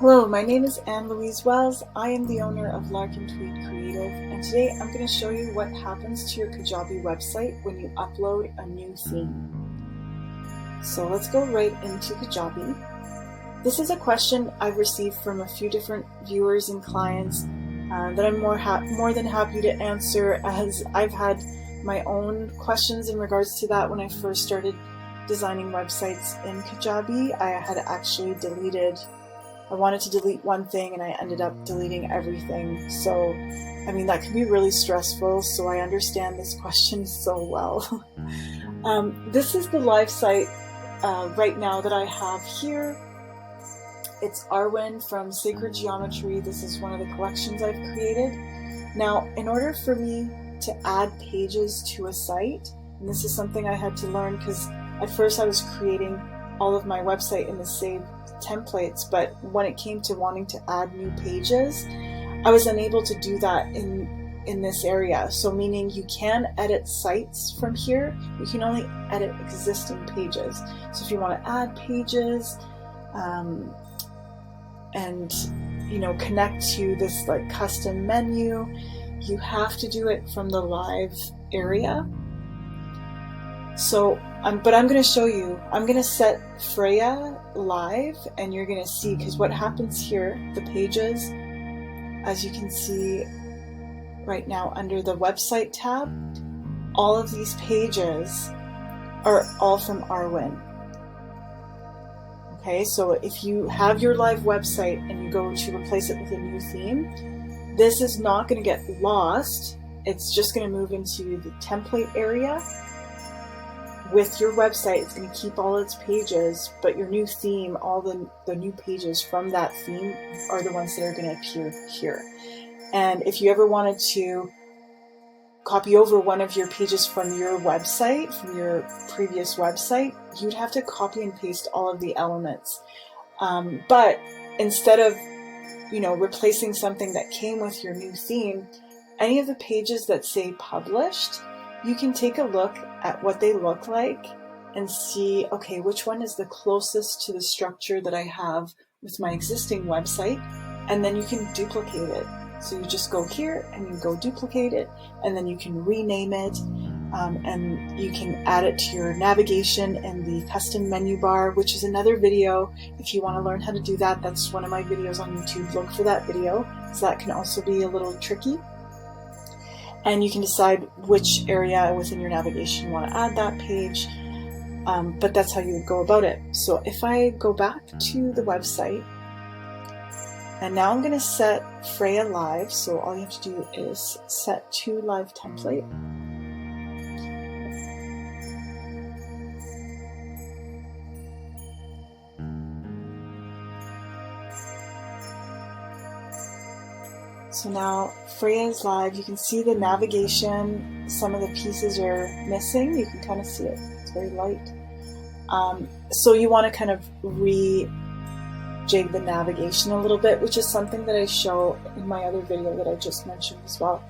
Hello, my name is Anne-Louise Wells. I am the owner of Lark Tweed Creative, and today I'm going to show you what happens to your Kajabi website when you upload a new theme. So let's go right into Kajabi. This is a question I've received from a few different viewers and clients that I'm more than happy to answer, as I've had my own questions in regards to that when I first started designing websites in Kajabi. I wanted to delete one thing and I ended up deleting everything. So, I mean, that can be really stressful, so I understand this question so well. This is the live site right now that I have here. It's Arwen from Sacred Geometry. This is one of the collections I've created. Now, in order for me to add pages to a site, and this is something I had to learn because at first I was creating all of my website in the same templates, but when it came to wanting to add new pages, I was unable to do that in this area. So meaning you can edit sites from here, you can only edit existing pages. So if you want to add pages and connect to this like custom menu, you have to do it from the live area. So but I'm going to show you, I'm going to set Freya live, and you're going to see, because what happens here, the pages, as you can see right now under the website tab, all of these pages are all from Arwen. Okay, so if you have your live website and you go to replace it with a new theme, this is not going to get lost. It's just going to move into the template area. With your website, it's going to keep all its pages, but your new theme, all the new pages from that theme are the ones that are going to appear here. And if you ever wanted to copy over one of your pages from your website, from your previous website, you'd have to copy and paste all of the elements. But instead of replacing something that came with your new theme, any of the pages that say published, you can take a look at what they look like and see, okay, which one is the closest to the structure that I have with my existing website, and then you can duplicate it. So you just go here and you go duplicate it, and then you can rename it, and you can add it to your navigation and the custom menu bar, which is another video. If you want to learn how to do that, that's one of my videos on YouTube. Look for that video, so that can also be a little tricky. And you can decide which area within your navigation you want to add that page, but that's how you would go about it. So if I go back to the website, and now I'm going to set Freya live, so all you have to do is set to live template. So now Freya is live. You can see the navigation. Some of the pieces are missing. You can kind of see it. It's very light. So you want to kind of rejig the navigation a little bit, which is something that I show in my other video that I just mentioned as well,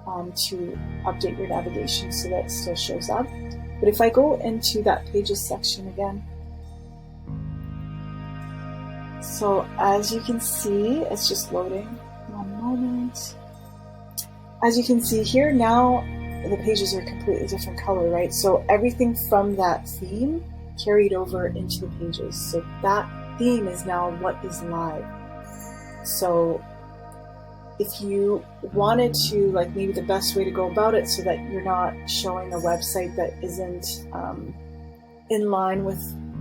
to update your navigation so that it still shows up. But if I go into that pages section again, so as you can see, it's just loading. One moment. As you can see here, now the pages are a completely different color, right? So everything from that theme carried over into the pages. So that theme is now what is live. So if you wanted to, like, maybe the best way to go about it so that you're not showing a website that isn't in line with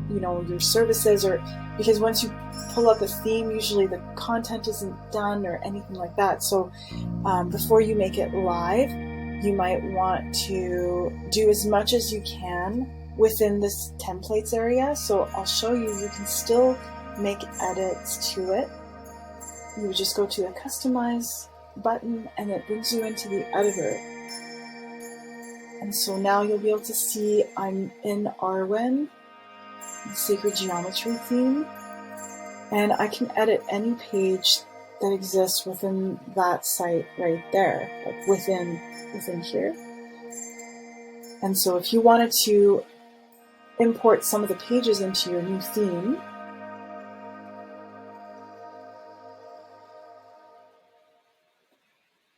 your services, or because once you pull up a theme, usually the content isn't done or anything like that. So before you make it live, you might want to do as much as you can within this templates area. So I'll show you, you can still make edits to it. You would just go to the customize button and it brings you into the editor. And so now you'll be able to see I'm in Arwen, the Sacred Geometry theme, and I can edit any page that exists within that site right there, like within here. And so if you wanted to import some of the pages into your new theme,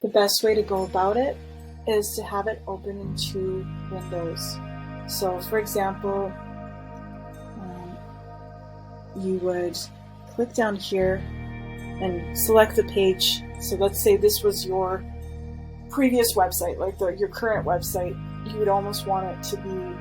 the best way to go about it is to have it open in 2 windows. So for example, you would click down here and select the page. So let's say this was your previous website, like your current website. You would almost want it to be,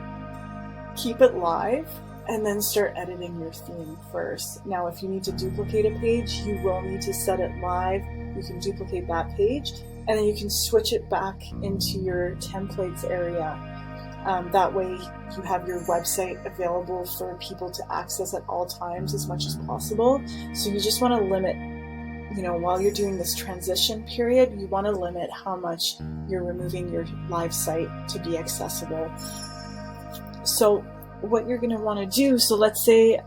keep it live, and then start editing your theme first. Now, if you need to duplicate a page, you will need to set it live. You can duplicate that page, and then you can switch it back into your templates area. That way you have your website available for people to access at all times as much as possible. So you just want to limit, while you're doing this transition period, you want to limit how much you're removing your live site to be accessible. So what you're going to want to do, so let's say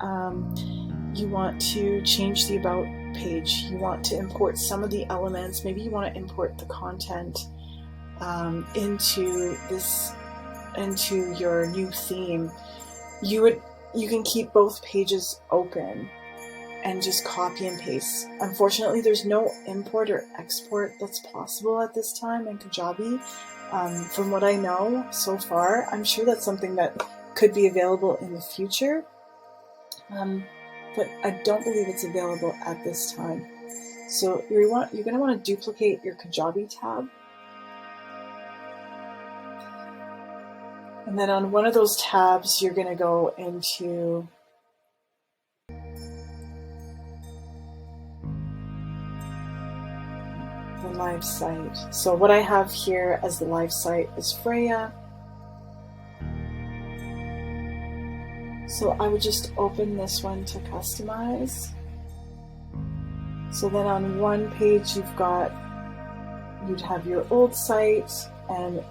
you want to change the About page. You want to import some of the elements. Maybe you want to import the content into your new theme. You can keep both pages open and just copy and paste. Unfortunately, there's no import or export that's possible at this time in Kajabi. From what I know so far, I'm sure that's something that could be available in the future, but I don't believe it's available at this time. So you're going to want to duplicate your Kajabi tab, and then on one of those tabs, you're going to go into the live site. So what I have here as the live site is Freya. So I would just open this one to customize. So then on one page you'd have your old site, and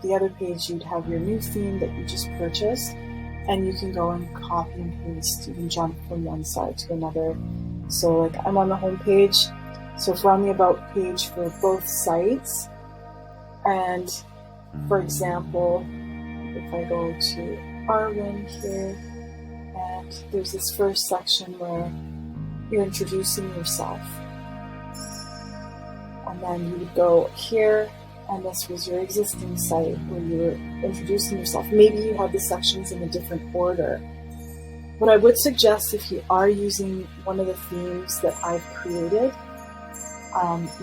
the other page you'd have your new theme that you just purchased, and you can go and copy and paste. You can jump from one side to another. So like I'm on the home page, so if we're on the About page for both sites, and for example, if I go to Arwen here, and there's this first section where you're introducing yourself, and then you would go here, and this was your existing site where you were introducing yourself. Maybe you have the sections in a different order. What I would suggest, if you are using one of the themes that I've created,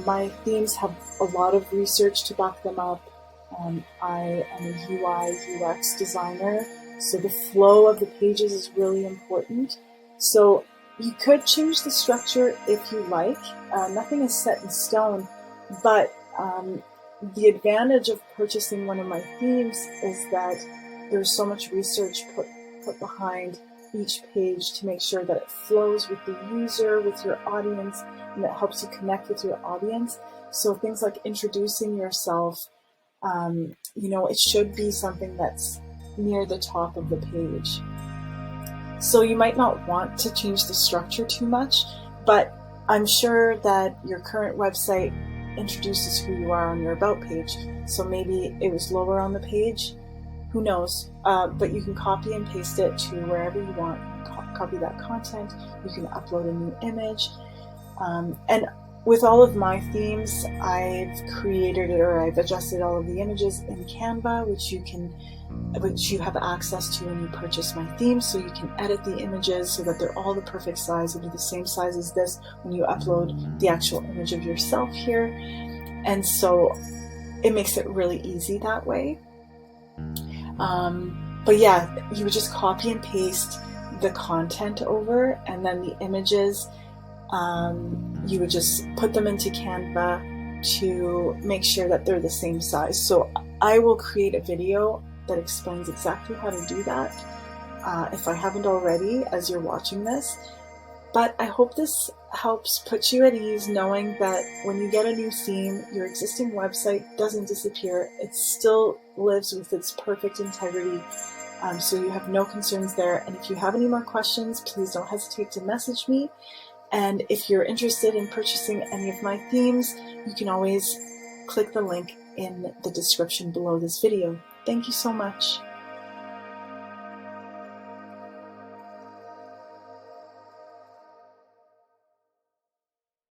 my themes have a lot of research to back them up. I am a UI UX designer, so the flow of the pages is really important. So you could change the structure if you like. Nothing is set in stone, but the advantage of purchasing one of my themes is that there's so much research put behind each page to make sure that it flows with the user, with your audience, and that helps you connect with your audience. So things like introducing yourself, it should be something that's near the top of the page. So you might not want to change the structure too much, but I'm sure that your current website introduces who you are on your About page. So maybe it was lower on the page, who knows, but you can copy and paste it to wherever you want. Copy that content, you can upload a new image, and with all of my themes, I've created or I've adjusted all of the images in Canva, which you have access to when you purchase my theme. So you can edit the images so that they're all the perfect size. They'll be the same size as this when you upload the actual image of yourself here. And so it makes it really easy that way. But yeah, you would just copy and paste the content over, and then the images, you would just put them into Canva to make sure that they're the same size. So I will create a video that explains exactly how to do that, if I haven't already, as you're watching this. But I hope this helps put you at ease, knowing that when you get a new theme, your existing website doesn't disappear. It still lives with its perfect integrity. So you have no concerns there. And if you have any more questions, please don't hesitate to message me. And if you're interested in purchasing any of my themes, you can always click the link in the description below this video. Thank you so much.